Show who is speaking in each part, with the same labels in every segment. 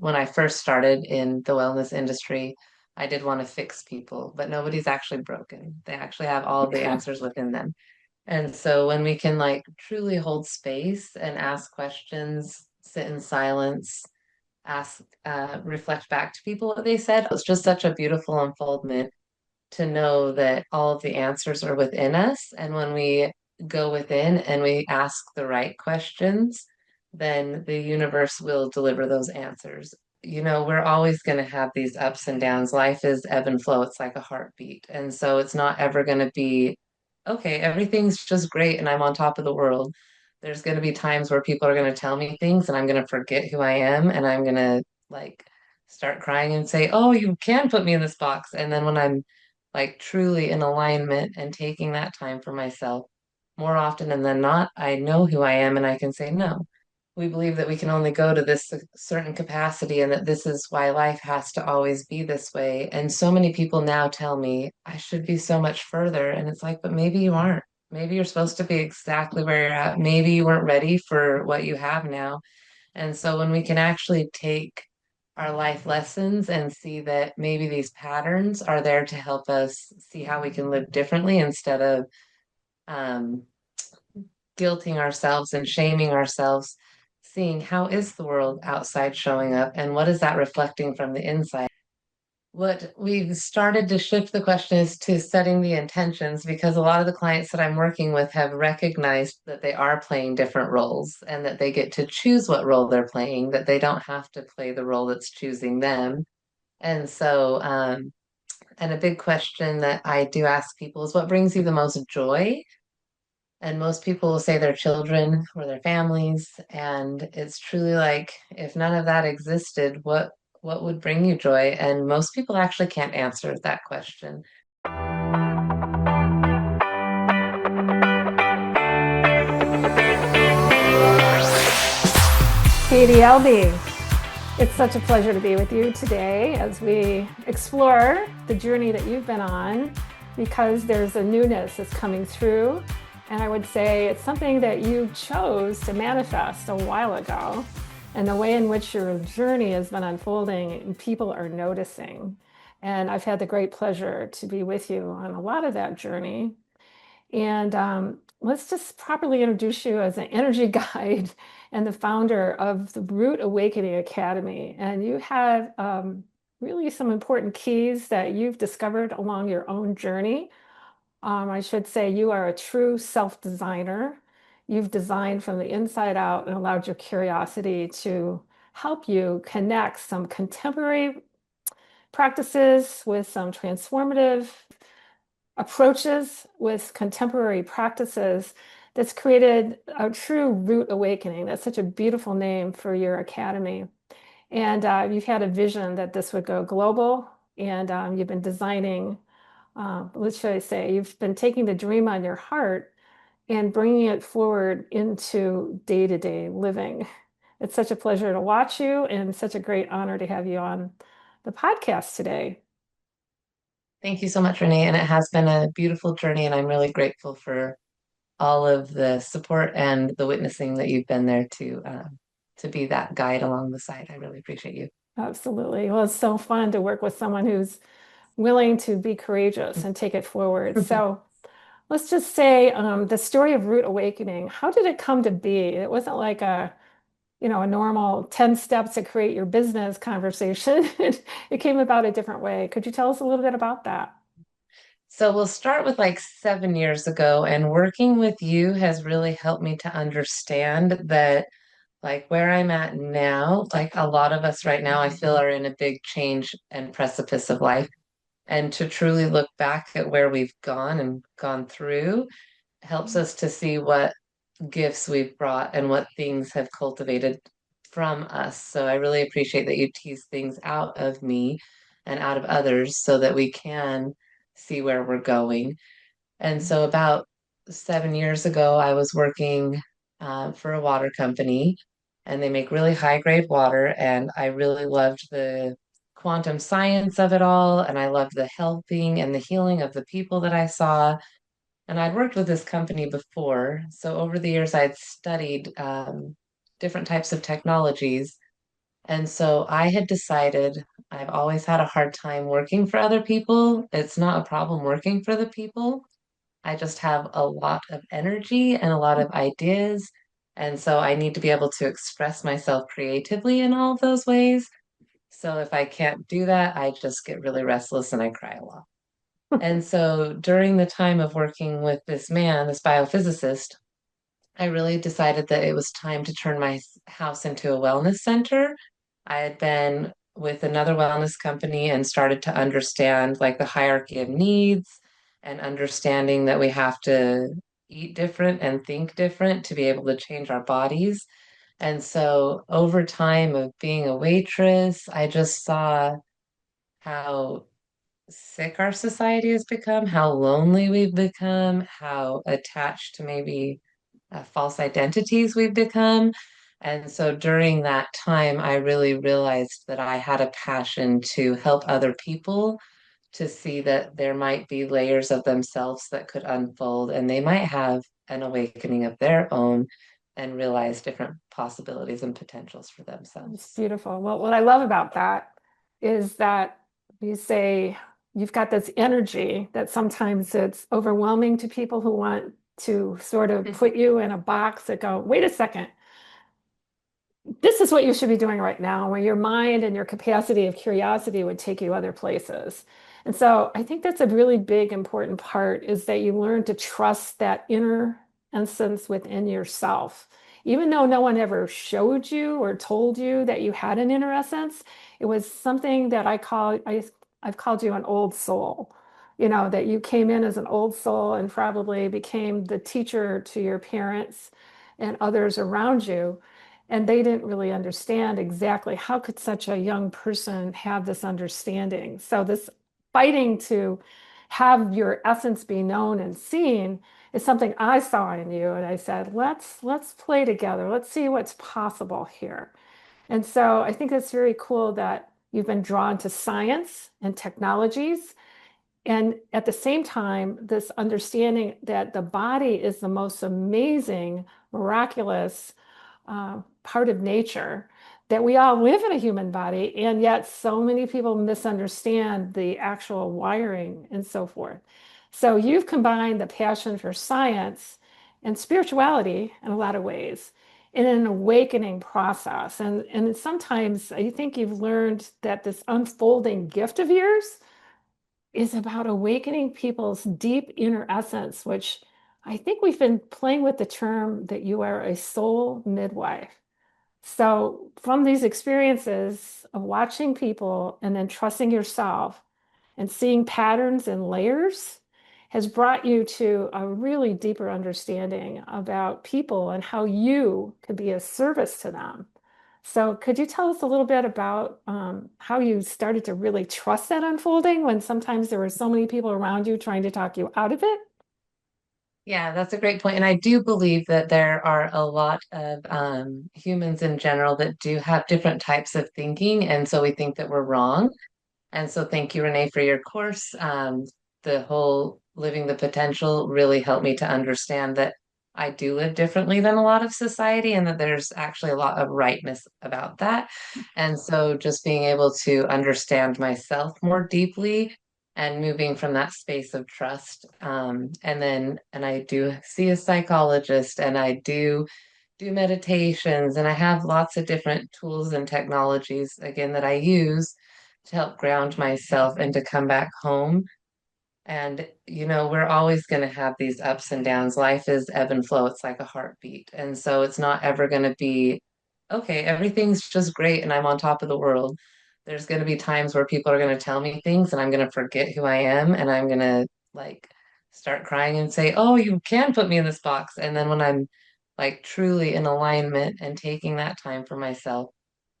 Speaker 1: When I first started in the wellness industry, I did want to fix people, but nobody's actually broken. They actually have all of the answers within them. And so when we can like truly hold space and ask questions, sit in silence, reflect back to people what they said, it's just such a beautiful unfoldment to know that all of the answers are within us. And when we go within and we ask the right questions, then the universe will deliver those answers. We're always going to have these ups and downs. Life is ebb and flow. It's like a heartbeat. And so it's not ever going to be, okay, everything's just great and I'm on top of the world. There's going to be times where people are going to tell me things and I'm going to forget who I am and I'm going to like start crying and say, "Oh, you can put me in this box." And then when I'm like truly in alignment and taking that time for myself, more often than not, I know who I am and I can say no. We believe that we can only go to this certain capacity and that this is why life has to always be this way. And so many people now tell me I should be so much further. And it's like, but maybe you aren't. Maybe you're supposed to be exactly where you're at. Maybe you weren't ready for what you have now. And so when we can actually take our life lessons and see that maybe these patterns are there to help us see how we can live differently instead of um, guilting ourselves and shaming ourselves, seeing how is the world outside showing up and what is that reflecting from the inside. What we've started to shift the question is to setting the intentions because a lot of the clients that I'm working with have recognized that they are playing different roles and that they get to choose what role they're playing, that they don't have to play the role that's choosing them. And so, and a big question that I do ask people is what brings you the most joy? And most people will say their children or their families. And it's truly like, if none of that existed, what would bring you joy? And most people actually can't answer that question.
Speaker 2: Katie Albee, it's such a pleasure to be with you today as we explore the journey that you've been on because there's a newness that's coming through. And I would say it's something that you chose to manifest a while ago. And the way in which your journey has been unfolding, and people are noticing. And I've had the great pleasure to be with you on a lot of that journey. And let's just properly introduce you as an energy guide and the founder of the Root Awakening Academy. And you have really some important keys that you've discovered along your own journey. I should say you are a true self-designer. You've designed from the inside out and allowed your curiosity to help you connect some contemporary practices with some transformative approaches with contemporary practices that's created a true root awakening. That's such a beautiful name for your academy. And you've had a vision that this would go global, and you've been designing, what should I say, you've been taking the dream on your heart and bringing it forward into day-to-day living. It's such a pleasure to watch you and such a great honor to have you on the podcast today.
Speaker 1: Thank you so much, Renee. And it has been a beautiful journey, and I'm really grateful for all of the support and the witnessing that you've been there to be that guide along the side. I really appreciate you.
Speaker 2: Absolutely. Well, it's so fun to work with someone who's willing to be courageous and take it forward. So let's just say the story of Root Awakening, how did it come to be? It wasn't like a normal 10 steps to create your business conversation. It came about a different way. Could you tell us a little bit about that?
Speaker 1: So we'll start with like 7 years ago, and working with you has really helped me to understand that, like, where I'm at now, like a lot of us right now, I feel are in a big change and precipice of life. And to truly look back at where we've gone and gone through helps us to see what gifts we've brought and what things have cultivated from us. So I really appreciate that you tease things out of me and out of others so that we can see where we're going. And so about 7 years ago, I was working for a water company, and they make really high grade water. And I really loved the quantum science of it all. And I loved the helping and the healing of the people that I saw. And I'd worked with this company before. So over the years, I'd studied different types of technologies. And so I had decided I've always had a hard time working for other people. It's not a problem working for the people. I just have a lot of energy and a lot of ideas. And so I need to be able to express myself creatively in all of those ways. So if I can't do that, I just get really restless and I cry a lot. And so during the time of working with this man, this biophysicist, I really decided that it was time to turn my house into a wellness center. I had been with another wellness company and started to understand like the hierarchy of needs and understanding that we have to eat different and think different to be able to change our bodies. And so over time of being a waitress, I just saw how sick our society has become, how lonely we've become, how attached to maybe false identities we've become. And so during that time, I really realized that I had a passion to help other people to see that there might be layers of themselves that could unfold and they might have an awakening of their own and realize different possibilities and potentials for
Speaker 2: It's
Speaker 1: themselves.
Speaker 2: beautiful. Well, what I love about that is that you say you've got this energy that sometimes it's overwhelming to people who want to sort of put you in a box that go, wait a second, this is what you should be doing right now, where your mind and your capacity of curiosity would take you other places. And so I think that's a really big, important part is that you learn to trust that inner essence within yourself. Even though no one ever showed you or told you that you had an inner essence, it was something that I've called you an old soul. You know, that you came in as an old soul and probably became the teacher to your parents and others around you, and they didn't really understand exactly how could such a young person have this understanding. So this fighting to have your essence be known and seen is something I saw in you, and I said, let's play together. Let's see what's possible here. And so I think it's very cool that you've been drawn to science and technologies, and at the same time, this understanding that the body is the most amazing, miraculous part of nature, that we all live in a human body, and yet so many people misunderstand the actual wiring and so forth. So you've combined the passion for science and spirituality in a lot of ways in an awakening process. And sometimes I think you've learned that this unfolding gift of yours is about awakening people's deep inner essence, which I think we've been playing with the term that you are a soul midwife. So, from these experiences of watching people and then trusting yourself and seeing patterns and layers has brought you to a really deeper understanding about people and how you could be a service to them. So, could you tell us a little bit about how you started to really trust that unfolding when sometimes there were so many people around you trying to talk you out of it?
Speaker 1: Yeah, that's a great point. And I do believe that there are a lot of humans in general that do have different types of thinking. And so we think that we're wrong. And so thank you, Renee, for your course. The whole living the potential really helped me to understand that I do live differently than a lot of society and that there's actually a lot of rightness about that. And so just being able to understand myself more deeply and moving from that space of trust. And I do see a psychologist and I do meditations and I have lots of different tools and technologies again that I use to help ground myself and to come back home. And, we're always going to have these ups and downs. Life is ebb and flow. It's like a heartbeat. And so it's not ever going to be, okay, everything's just great and I'm on top of the world. There's going to be times where people are going to tell me things and I'm going to forget who I am and I'm going to like start crying and say, oh, you can put me in this box. And then when I'm like truly in alignment and taking that time for myself,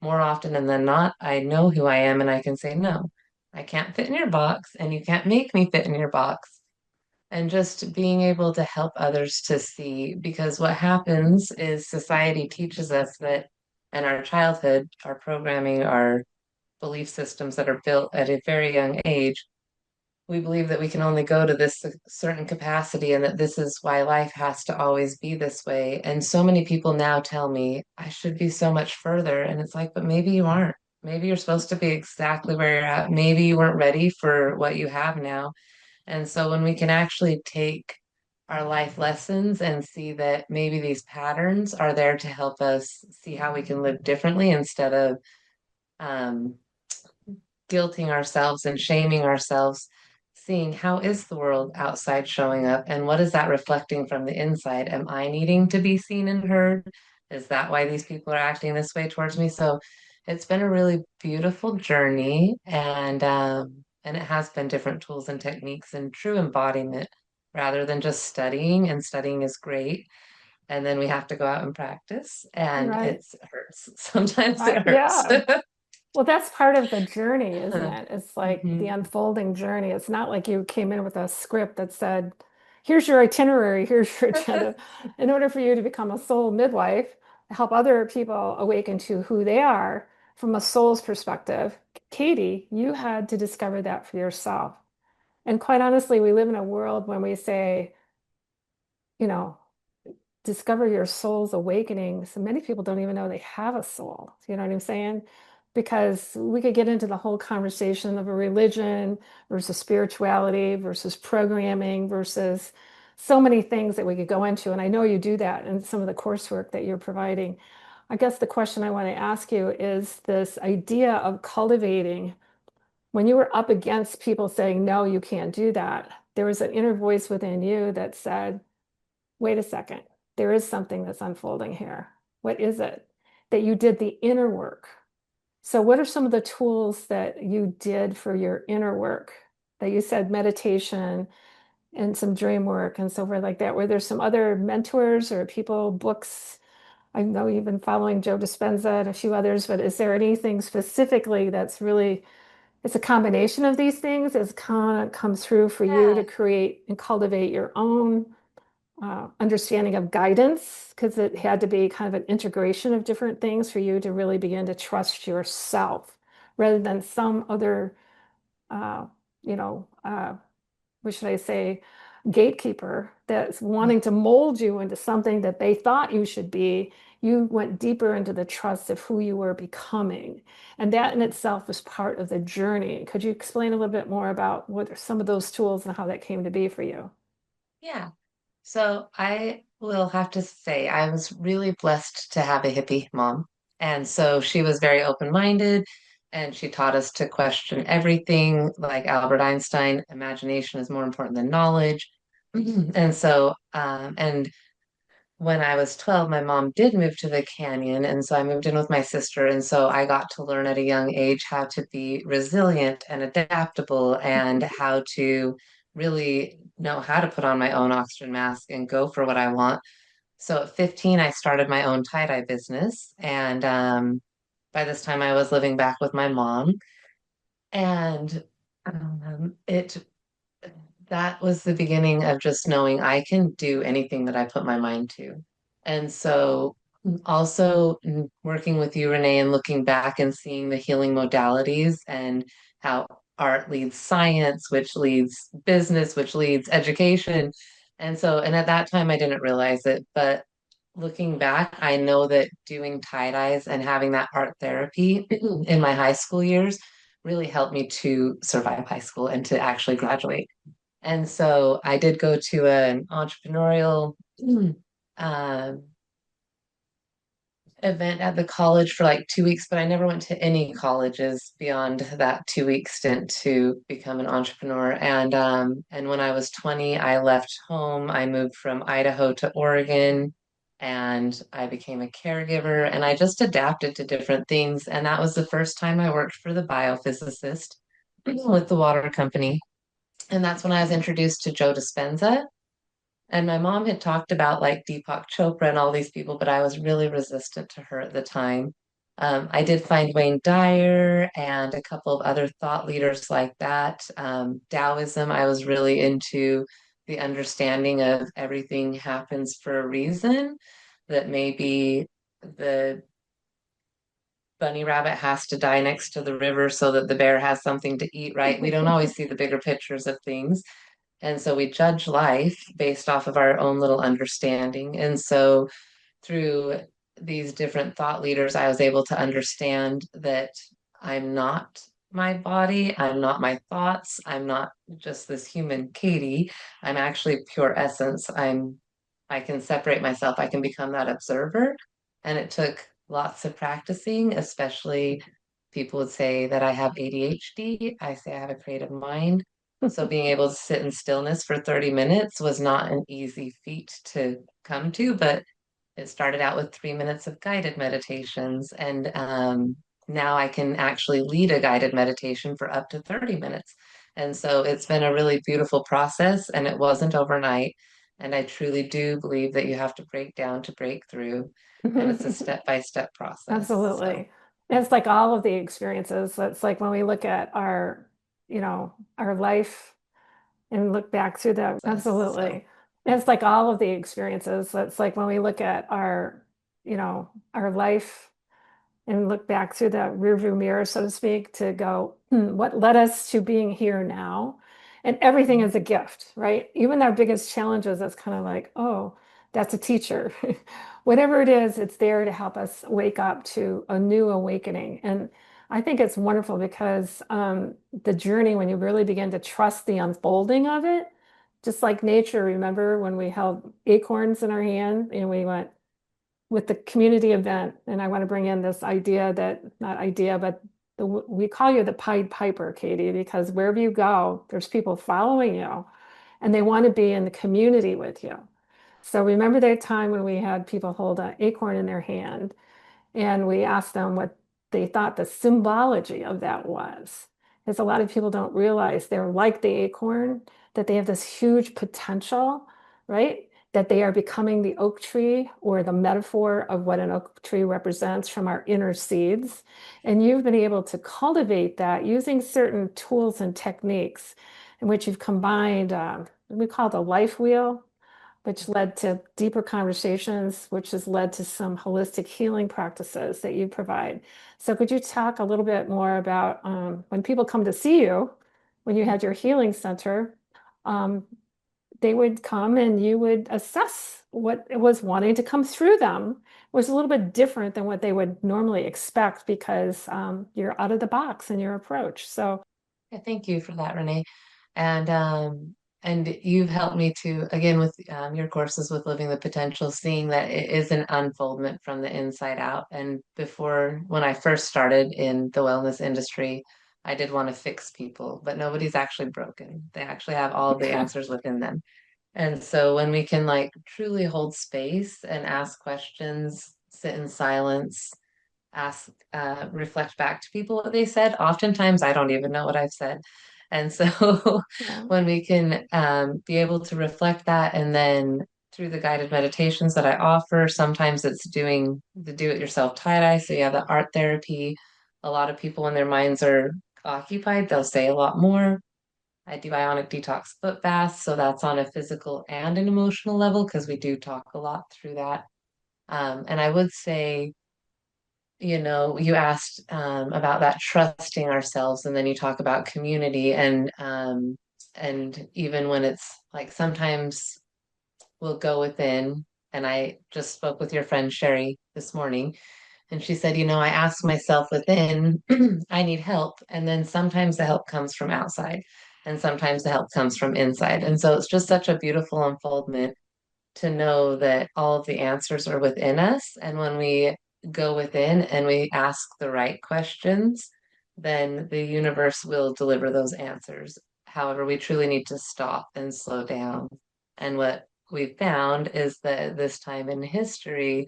Speaker 1: more often than not, I know who I am and I can say, no. I can't fit in your box and you can't make me fit in your box. And just being able to help others to see, because what happens is society teaches us that in our childhood, our programming, our belief systems that are built at a very young age we believe that we can only go to this certain capacity and that this is why life has to always be this way. And so many people now tell me I should be so much further. And it's like, but maybe you aren't. Maybe you're supposed to be exactly where you're at. Maybe you weren't ready for what you have now. And so when we can actually take our life lessons and see that maybe these patterns are there to help us see how we can live differently instead of um, guilting ourselves and shaming ourselves, seeing how is the world outside showing up and what is that reflecting from the inside? Am I needing to be seen and heard? Is that why these people are acting this way towards me? So it's been a really beautiful journey and it has been different tools and techniques and true embodiment rather than just studying, and studying is great. And then we have to go out and practice, and
Speaker 2: Right.
Speaker 1: it hurts. Sometimes it
Speaker 2: Right.
Speaker 1: hurts.
Speaker 2: Yeah. Well, that's part of the journey, isn't it? It's like the
Speaker 1: Mhm.
Speaker 2: unfolding journey. It's not like you came in with a script that said, here's your itinerary, here's your agenda. In order for you to become a soul midwife, help other people awaken to who they are from a soul's perspective, Katie, you had to discover that for yourself. And quite honestly, we live in a world when we say, you know, discover your soul's awakening. So many people don't even know they have a soul. You know what I'm saying? Because we could get into the whole conversation of a religion versus spirituality versus programming versus so many things that we could go into. And I know you do that in some of the coursework that you're providing. I guess the question I want to ask you is this idea of cultivating when you were up against people saying, no, you can't do that. There was an inner voice within you that said, wait a second, there is something that's unfolding here. What is it? That you did the inner work. So, what are some of the tools that you did for your inner work? That you said meditation and some dream work and so forth like that. Were there some other mentors or people, books? I know you've been following Joe Dispenza and a few others, but is there anything specifically that's really, it's a combination of these things that's kind of come through for you to
Speaker 1: Yeah.
Speaker 2: create and cultivate your own understanding of guidance, because it had to be kind of an integration of different things for you to really begin to trust yourself rather than some other, uh, you know, what should I say, gatekeeper that's wanting to mold you into something that they thought you should be. You went deeper into the trust of who you were becoming. And that in itself was part of the journey. Could you explain a little bit more about what are some of those tools and how that came to be for you?
Speaker 1: Yeah. So I will have to say I was really blessed to have a hippie mom. And so she was very open-minded and she taught us to question everything, like Albert Einstein, imagination is more important than knowledge. And so, and when I was 12, my mom did move to the canyon. And so I moved in with my sister. And so I got to learn at a young age how to be resilient and adaptable and how to really know how to put on my own oxygen mask and go for what I want. So at 15, I started my own tie-dye business. And by this time, I was living back with my mom. And it that was the beginning of just knowing I can do anything that I put my mind to. And so also working with you, Renee, and looking back and seeing the healing modalities and how art leads science, which leads business, which leads education. And so, and at that time I didn't realize it, but looking back, I know that doing tie-dyes and having that art therapy in my high school years really helped me to survive high school and to actually graduate. And so I did go to an entrepreneurial um, event at the college for like 2 weeks, but I never went to any colleges beyond that 2 week stint to become an entrepreneur. And when I was 20, I left home. I moved from Idaho to Oregon and I became a caregiver and I just adapted to different things. And that was the first time I worked for the biophysicist with the water company. And that's when I was introduced to Joe Dispenza. And my mom had talked about like Deepak Chopra and all these people, but I was really resistant to her at the time. I did find Wayne Dyer and a couple of other thought leaders like that. Taoism, I was really into the understanding of everything happens for a reason, that maybe the bunny rabbit has to die next to the river so that the bear has something to eat, right? We don't always see the bigger pictures of things. And so we judge life based off of our own little understanding. And so through these different thought leaders, I was able to understand that I'm not my body, I'm not my thoughts, I'm not just this human Katie. I'm actually pure essence. I can separate myself, I can become that observer. And it took lots of practicing, especially people would say that I have ADHD. I say I have a creative mind. So being able to sit in stillness for 30 minutes was not an easy feat to come to, but it started out with 3 minutes of guided meditations, and now I can actually lead a guided meditation for up to 30 minutes. And so it's been a really beautiful process, and it wasn't overnight. And I truly do believe that you have to break down to break through, and it's a step-by-step process. So,
Speaker 2: Absolutely. It's like all of the experiences. It's like when we look at our life and look back through that.
Speaker 1: so
Speaker 2: Absolutely. It's like all of the experiences. It's like when we look at our life and look back through that rearview mirror, so to speak, to go, what led us to being here now? And everything is a gift, right? Even our biggest challenges, it's kind of like, oh, that's a teacher. Whatever it is, it's there to help us wake up to a new awakening. And I think it's wonderful because the journey, when you really begin to trust the unfolding of it, just like nature, remember when we held acorns in our hand and we went, with the community event, and I want to bring in this idea that, not idea, but we call you the Pied Piper, Katie, because wherever you go, there's people following you and they want to be in the community with you. So remember that time when we had people hold an acorn in their hand and we asked them what they thought the symbology of that was. Because a lot of people don't realize they're like the acorn, that they have this huge potential, right? That they are becoming the oak tree or the metaphor of what an oak tree represents from our inner seeds. And you've been able to cultivate that using certain tools and techniques in which you've combined, we call it the life wheel, which led to deeper conversations, which has led to some holistic healing practices that you provide. So, could you talk a little bit more about when people come to see you, when you had your healing center, um, they would come and you would assess what it was wanting to come through them. It was a little bit different than what they would normally expect because you're out of the box in your approach. So,
Speaker 1: yeah, thank you for that, Renee. And you've helped me to, again, with your courses with Living the Potential, seeing that it is an unfoldment from the inside out. And before, when I first started in the wellness industry, I did want to fix people, but nobody's actually broken. They actually have all of the answers within them. And so when we can like truly hold space and ask questions, sit in silence, ask, reflect back to people what they said. Oftentimes, I don't even know what I've said. And so
Speaker 2: yeah.
Speaker 1: when we can be able to reflect that, and then through the guided meditations that I offer, sometimes it's doing the do-it-yourself tie-dye. So you have the art therapy. A lot of people, when their minds are occupied, they'll say a lot more. I do ionic detox foot baths, so that's on a physical and an emotional level because we do talk a lot through that. And I would say, you asked about that trusting ourselves, and then you talk about community, and even when it's like sometimes we'll go within, and I just spoke with your friend Sherry this morning, and she said, I ask myself within, I need help, and then sometimes the help comes from outside, and sometimes the help comes from inside, and so it's just such a beautiful unfoldment to know that all of the answers are within us. And when we go within and we ask the right questions, then the universe will deliver those answers. However, we truly need to stop and slow down. And what we've found is that this time in history,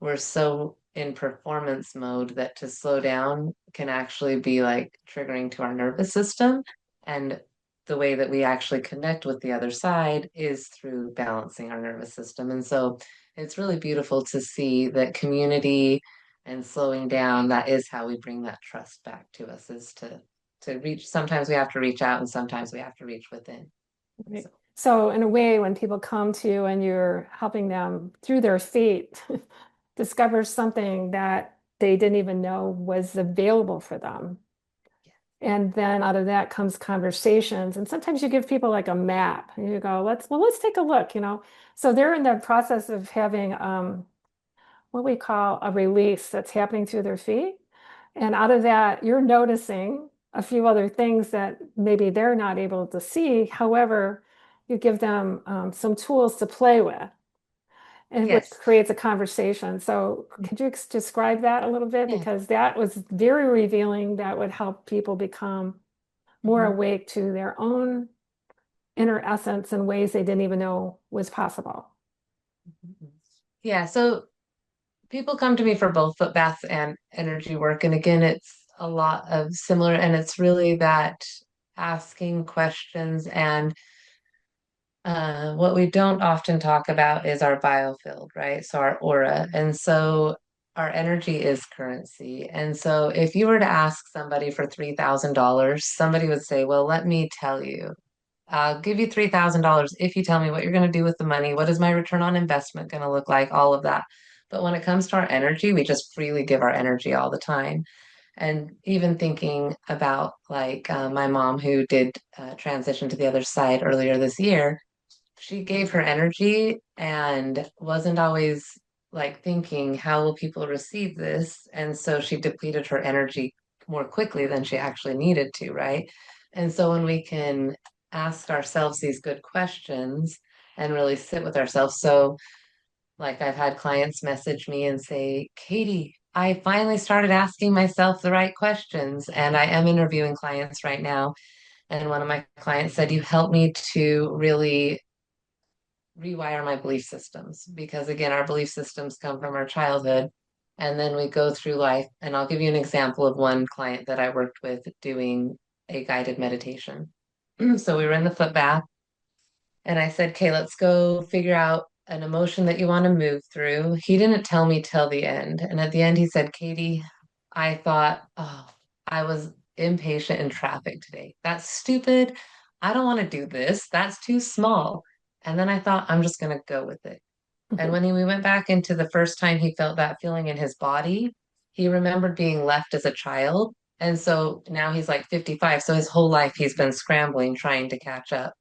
Speaker 1: we're so in performance mode that to slow down can actually be like triggering to our nervous system. And the way that we actually connect with the other side is through balancing our nervous system. And so it's really beautiful to see that community and slowing down, that is how we bring that trust back to us, is to reach. Sometimes we have to reach out and sometimes we have to reach within.
Speaker 2: Right.
Speaker 1: So
Speaker 2: So, in a way, when people come to you and you're helping them through their fate discover something that they didn't even know was available for them. And then out of that comes conversations. And sometimes you give people like a map and you go, let's take a look, you know. So they're in the process of having what we call a release that's happening through their feet. And out of that, you're noticing a few other things that maybe they're not able to see. However, you give them some tools to play with, and which
Speaker 1: Yes.
Speaker 2: creates a conversation. So, could you describe that a little bit?
Speaker 1: Yeah.
Speaker 2: Because that was very revealing. That would help people become more
Speaker 1: Mhm.
Speaker 2: awake to their own inner essence in ways they didn't even know was possible.
Speaker 1: Mhm. Yeah. So people come to me for both foot baths and energy work. And again, it's a lot of similar, and it's really that asking questions. And what we don't often talk about is our biofield, right? So our aura. And so our energy is currency. And so if you were to ask somebody for $3,000, somebody would say, well, let me tell you. I'll give you $3,000 if you tell me what you're going to do with the money. What is my return on investment going to look like? All of that. But when it comes to our energy, we just freely give our energy all the time. And even thinking about like my mom who did transition to the other side earlier this year, she gave her energy and wasn't always like thinking, how will people receive this? And so she depleted her energy more quickly than she actually needed to, right? And so when we can ask ourselves these good questions and really sit with ourselves. So, like, I've had clients message me and say, Katie, I finally started asking myself the right questions. And I am interviewing clients right now. And one of my clients said, you helped me to really rewire my belief systems because again our belief systems come from our childhood and then we go through life, and I'll give you an example of one client that I worked with doing a guided meditation. So we were in the foot bath and I said, okay, let's go figure out an emotion that you want to move through. He didn't tell me till the end, and at the end he said, Katie, I thought, oh, I was impatient in traffic today. That's stupid. I don't want to do this. That's too small. And then I thought, I'm just going to go with it. And when we went back into the first time he felt that feeling in his body, he remembered being left as a child. And so now he's like 55. So his whole life he's been scrambling, trying to catch up.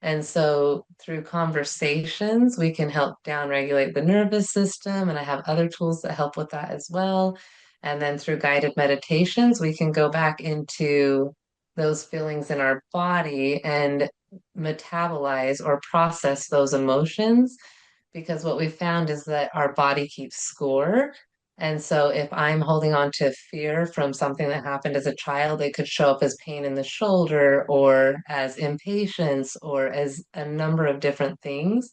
Speaker 1: And so through conversations, we can help downregulate the nervous system. And I have other tools that help with that as well. And then through guided meditations, we can go back into those feelings in our body and metabolize or process those emotions. Because what we found is that our body keeps score. And so if I'm holding on to fear from something that happened as a child, it could show up as pain in the shoulder or as impatience or as a number of different things.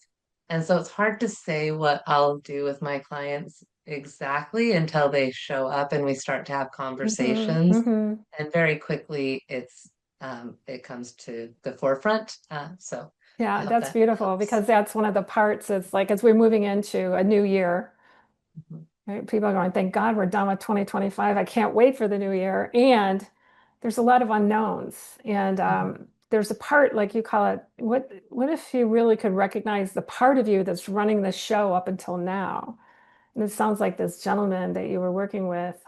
Speaker 1: And so it's hard to say what I'll do with my clients exactly until they show up and we start to have
Speaker 2: Hmm.
Speaker 1: conversations.
Speaker 2: Hmm.
Speaker 1: And very quickly it comes to the forefront. So I
Speaker 2: Yeah,
Speaker 1: hope
Speaker 2: that's
Speaker 1: that
Speaker 2: beautiful
Speaker 1: helps.
Speaker 2: because that's one of the parts. It's like as we're moving into a new year,
Speaker 1: Mhm.
Speaker 2: right? People are going, thank God we're done with 2025. I can't wait for the new year. And there's a lot of unknowns. And
Speaker 1: Mhm.
Speaker 2: there's a part, like you call it, what if you really could recognize the part of you that's running the show up until now? And it sounds like this gentleman that you were working with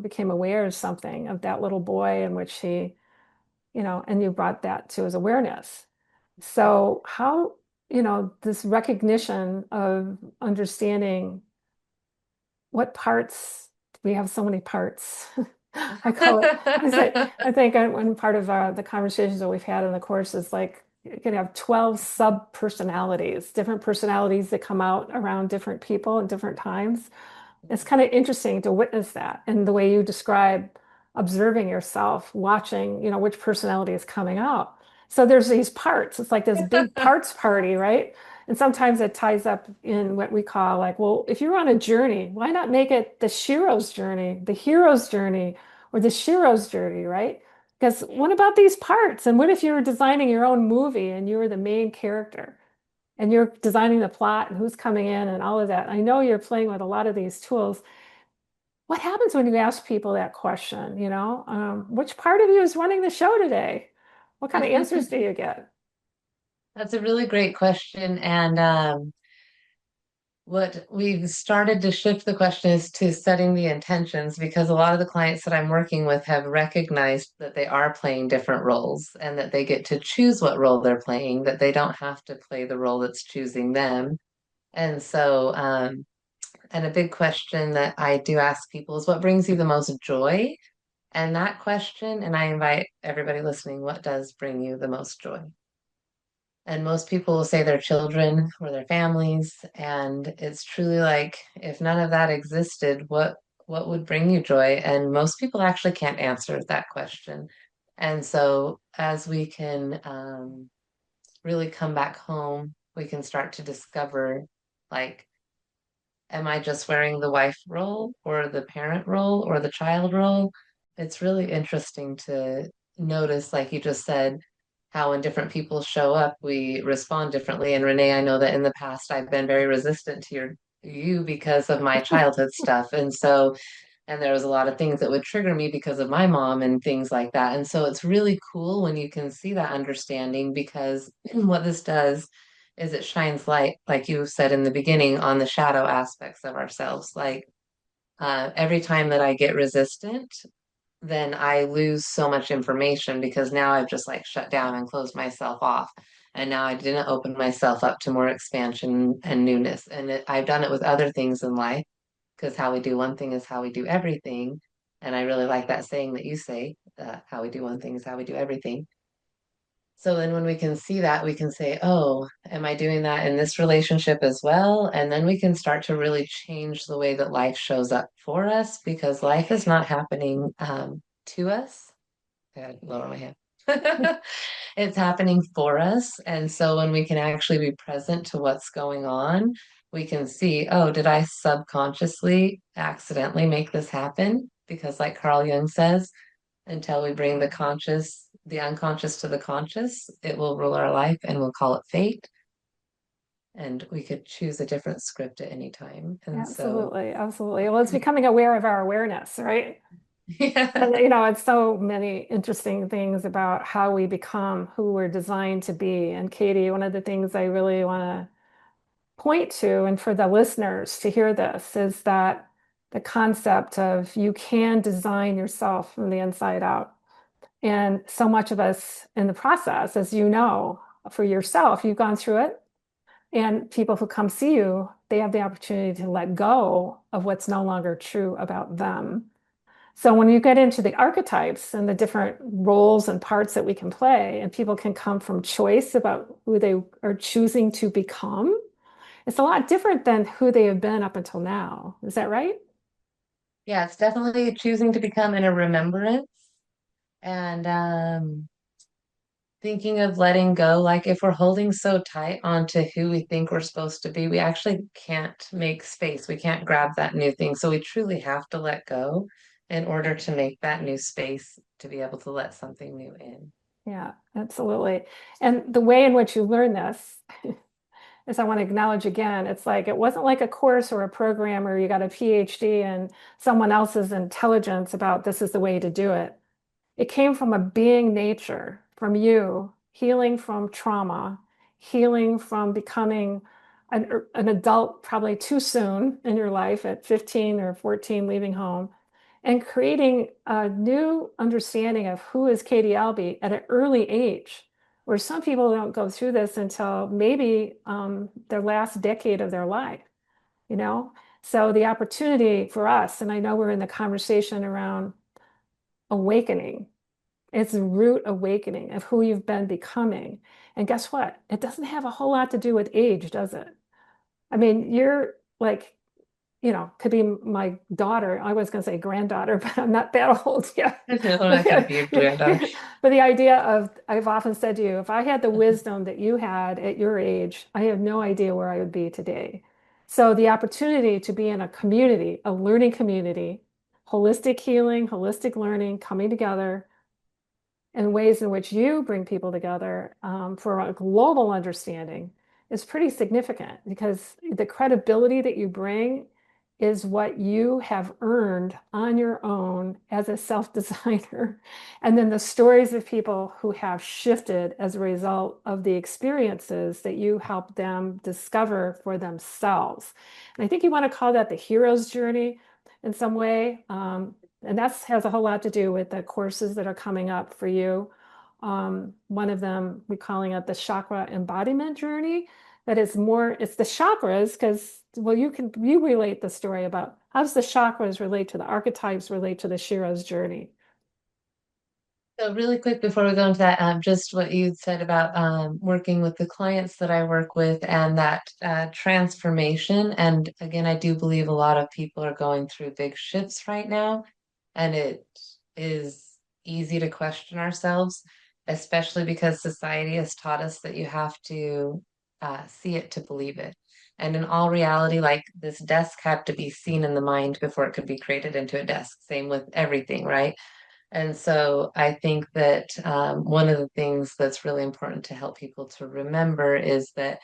Speaker 2: became aware of something of that little boy in which he, you know, and you brought that to his awareness. So how, you know, this recognition of understanding what parts, we have so many parts. I call it, I say, I think one part of the conversations that we've had in the course is like you can have 12 sub personalities, different personalities that come out around different people at different times. It's kind of interesting to witness that and the way you describe observing yourself, watching, you know, which personality is coming out. So there's these parts. It's like this big parts party, right? And sometimes it ties up in what we call like, well, if you're on a journey, why not make it the Shiro's journey, the hero's journey, or the Shiro's journey, right? Because what about these parts? And what if you were designing your own movie and you were the main character? And you're designing the plot and who's coming in and all of that. I know you're playing with a lot of these tools. What happens when you ask people that question? You know, which part of you is running the show today? What kind of answers do you get?
Speaker 1: That's a really great question. And what we've started to shift the question is to setting the intentions because a lot of the clients that I'm working with have recognized that they are playing different roles and that they get to choose what role they're playing, that they don't have to play the role that's choosing them. And so, and a big question that I do ask people is what brings you the most joy? And that question, and I invite everybody listening, what does bring you the most joy? And most people will say their children or their families. And it's truly like, if none of that existed, what would bring you joy? And most people actually can't answer that question. And so as we can really come back home, we can start to discover like, am I just wearing the wife role or the parent role or the child role? It's really interesting to notice, like you just said, how when different people show up, we respond differently. And Renee, I know that in the past I've been very resistant to you because of my childhood stuff. And so, and there was a lot of things that would trigger me because of my mom and things like that. And so it's really cool when you can see that understanding because what this does is it shines light, like you said in the beginning, on the shadow aspects of ourselves. Like every time that I get resistant, then I lose so much information because now I've just like shut down and closed myself off. And now I didn't open myself up to more expansion and newness. And I've done it with other things in life because how we do one thing is how we do everything. And I really like that saying that you say, how we do one thing is how we do everything. So then when we can see that, we can say, oh, am I doing that in this relationship as well? And then we can start to really change the way that life shows up for us because life is not happening to us. I gotta lower my hand. It's happening for us. And so when we can actually be present to what's going on, we can see, oh, did I subconsciously accidentally make this happen? Because like Carl Jung says, until we bring the unconscious to the conscious, it will rule our life and we'll call it fate. And we could choose a different script at any time. And so,
Speaker 2: Absolutely, absolutely. Well, it's becoming aware of our awareness, right? And
Speaker 1: yeah.
Speaker 2: it's so many interesting things about how we become who we're designed to be. And Katie, one of the things I really want to point to, and for the listeners to hear this, is that the concept of you can design yourself from the inside out. And so much of us in the process, as you know, for yourself, you've gone through it. And people who come see you, they have the opportunity to let go of what's no longer true about them. So when you get into the archetypes and the different roles and parts that we can play, and people can come from choice about who they are choosing to become, it's a lot different than who they have been up until now. Is that right?
Speaker 1: Yeah, it's definitely choosing to become in a remembrance and thinking of letting go. Like if we're holding so tight onto who we think we're supposed to be, we actually can't make space. We can't grab that new thing. So we truly have to let go in order to make that new space to be able to let something new in.
Speaker 2: Yeah, absolutely. And the way in which you learn this is I want to acknowledge again, it's like it wasn't like a course or a program where you got a PhD and someone else's intelligence about this is the way to do it. It came from a being nature, from you, healing from trauma, healing from becoming an adult probably too soon in your life at 15 or 14, leaving home, and creating a new understanding of who is Katie Albee at an early age, where some people don't go through this until maybe their last decade of their life, you know? So the opportunity for us, and I know we're in the conversation around awakening, it's a root awakening of who you've been becoming. And guess what? It doesn't have a whole lot to do with age, does it? I mean, you're like, could be my daughter. I was going to say granddaughter, but I'm not that old yet.
Speaker 1: I'm not going to be your granddaughter.
Speaker 2: But the idea of, I've often said to you, if I had the wisdom that you had at your age, I have no idea where I would be today. So the opportunity to be in a community, a learning community, holistic healing, holistic learning, coming together, and ways in which you bring people together for a global understanding is pretty significant because the credibility that you bring is what you have earned on your own as a self-designer. And then the stories of people who have shifted as a result of the experiences that you help them discover for themselves. And I think you want to call that the hero's journey in some way. And that has a whole lot to do with the courses that are coming up for you. One of them, we're calling it the chakra embodiment journey. That is more, it's the chakras, because, well, you relate the story about how does the chakras relate to the archetypes, relate to the Shiro's journey.
Speaker 1: So really quick before we go into that, just what you said about working with the clients that I work with and that transformation. And again, I do believe a lot of people are going through big shifts right now, and it is easy to question ourselves, especially because society has taught us that you have to see it to believe it. And in all reality, like this desk had to be seen in the mind before it could be created into a desk. Same with everything, right? And so I think that one of the things that's really important to help people to remember is that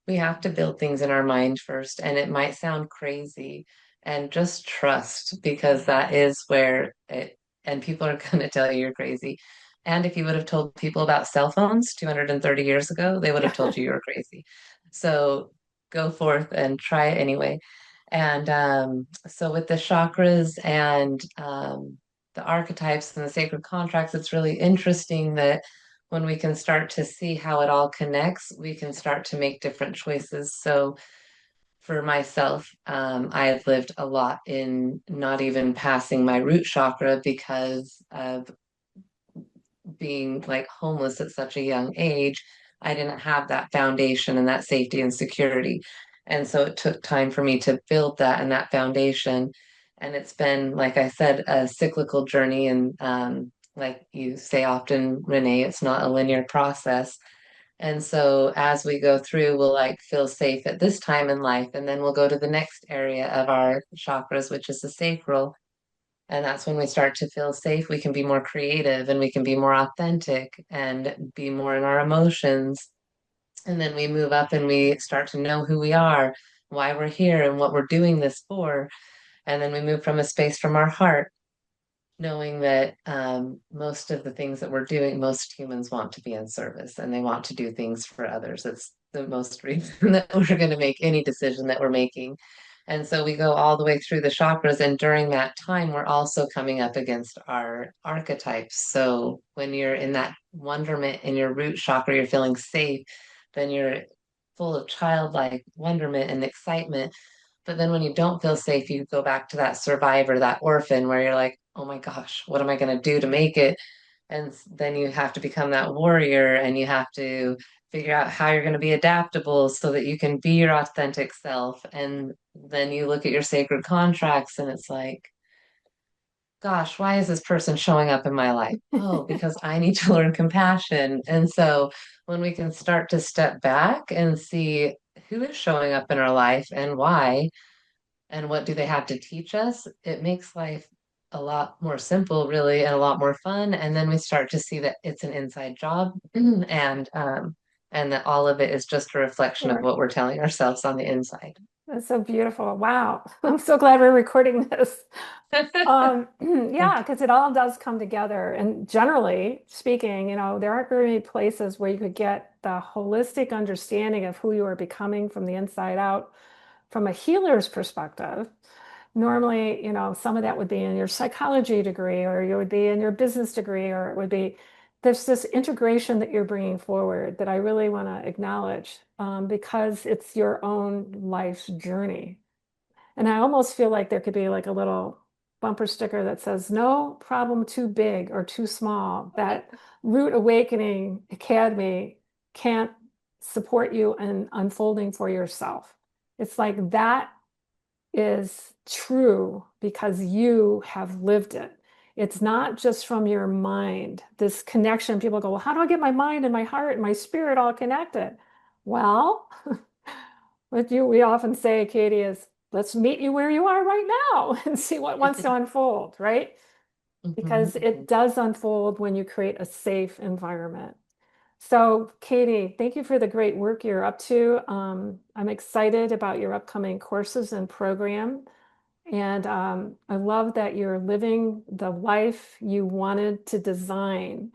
Speaker 1: we have to build things in our mind first. And it might sound crazy, and just trust, because that is where it, and people are going to tell you you're crazy. And if you would have told people about cell phones 230 years ago, they would have
Speaker 2: Yeah.
Speaker 1: told you you were crazy. So go forth and try it anyway. And so with the chakras and the archetypes and the sacred contracts, it's really interesting that when we can start to see how it all connects, we can start to make different choices. So for myself, I have lived a lot in not even passing my root chakra because of being like homeless at such a young age. I didn't have that foundation and that safety and security. And so it took time for me to build that and that foundation. And it's been, like I said, a cyclical journey. And like you say often, Renee, it's not a linear process. And so as we go through, we'll like feel safe at this time in life, and then we'll go to the next area of our chakras, which is the sacral. And that's when we start to feel safe. We can be more creative and we can be more authentic and be more in our emotions. And then we move up and we start to know who we are, why we're here, and what we're doing this for. And then we move from a space from our heart, knowing that most of the things that we're doing, most humans want to be in service and they want to do things for others. It's the most reason that we're going to make any decision that we're making. And so we go all the way through the chakras. And during that time, we're also coming up against our archetypes. So when you're in that wonderment in your root chakra, you're feeling safe, then you're full of childlike wonderment and excitement. But then when you don't feel safe, you go back to that survivor, that orphan, where you're like, oh my gosh, what am I going to do to make it? And then you have to become that warrior and you have to figure out how you're going to be adaptable so that you can be your authentic self. And then you look at your sacred contracts and it's like, gosh, why is this person showing up in my life? Oh, because I need to learn compassion. And so when we can start to step back and see who is showing up in our life and why, and what do they have to teach us, it makes life a lot more simple, really, and a lot more fun. And then we start to see that it's an inside job, and that all of it is just a reflection of
Speaker 2: Sure.
Speaker 1: what we're telling ourselves on the inside.
Speaker 2: That's so beautiful. Wow. I'm so glad we're recording this. Yeah, because it all does come together. And generally speaking, there aren't very many places where you could get the holistic understanding of who you are becoming from the inside out from a healer's perspective. Normally, some of that would be in your psychology degree, or you would be in your business degree, or it would be there's this integration that you're bringing forward that I really want to acknowledge because it's your own life's journey. And I almost feel like there could be like a little bumper sticker that says, no problem too big or too small. That Root Awakening Academy can't support you in unfolding for yourself. It's like that is true because you have lived it. It's not just from your mind. This connection, people go, well, how do I get my mind and my heart and my spirit all connected? Well, we often say, Katie, is let's meet you where you are right now and see what wants to unfold, right?
Speaker 1: Mhm,
Speaker 2: Because it
Speaker 1: mhm.
Speaker 2: does unfold when you create a safe environment. So, Katie, thank you for the great work you're up to. I'm excited about your upcoming courses and program. And I love that you're living the life you wanted to design.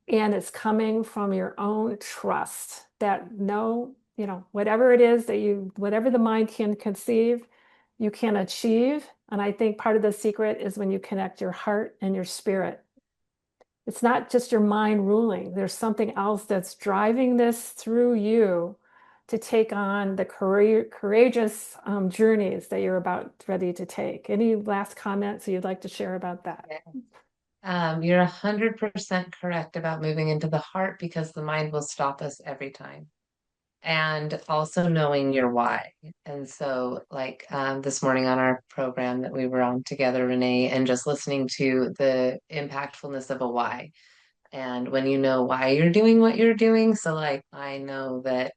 Speaker 2: And it's coming from your own trust that no, whatever it is that whatever the mind can conceive, you can achieve. And I think part of the secret is when you connect your heart and your spirit. It's not just your mind ruling. There's something else that's driving this through you to take on the courageous journeys that you're about ready to take. Any last comments you'd like to share about that?
Speaker 1: You're 100% correct about moving into the heart because the mind will stop us every time. And also knowing your why. And so, like this morning on our program that we were on together, Renee, and just listening to the impactfulness of a why. And when you know why you're doing what you're doing, so like I know that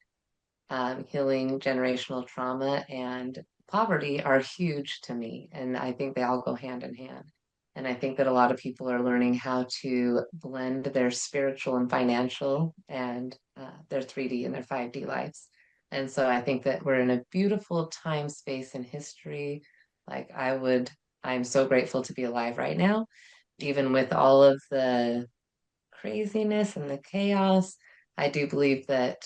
Speaker 1: healing generational trauma and poverty are huge to me. And I think they all go hand in hand. And I think that a lot of people are learning how to blend their spiritual and financial and their 3D and their 5D lives. And so I think that we're in a beautiful time, space, and history. Like I'm so grateful to be alive right now, even with all of the craziness and the chaos. I do believe that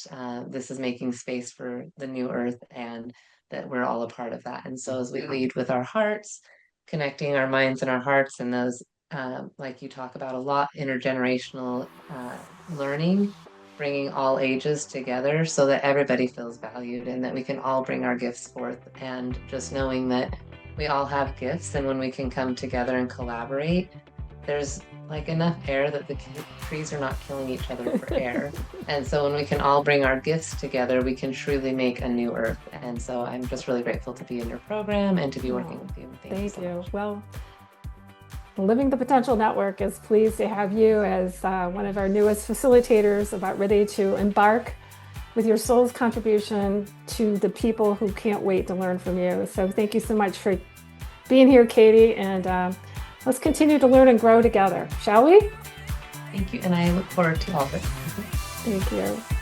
Speaker 1: this is making space for the new earth and that we're all a part of that. And so, as we lead with our hearts, connecting our minds and our hearts, and those, like you talk about a lot, intergenerational learning, bringing all ages together so that everybody feels valued and that we can all bring our gifts forth. And just knowing that we all have gifts, and when we can come together and collaborate, there's like enough air that the trees are not killing each other for air. And so when we can all bring our gifts together, we can truly make a new earth. And so I'm just really grateful to be in your program and to be working with you. Thank you so much.
Speaker 2: Well, Living the Potential Network is pleased to have you as one of our newest facilitators, about ready to embark with your soul's contribution to the people who can't wait to learn from you. So thank you so much for being here, Katie, and let's continue to learn and grow together, shall we?
Speaker 1: Thank you, and I look forward to all of it.
Speaker 2: Thank you.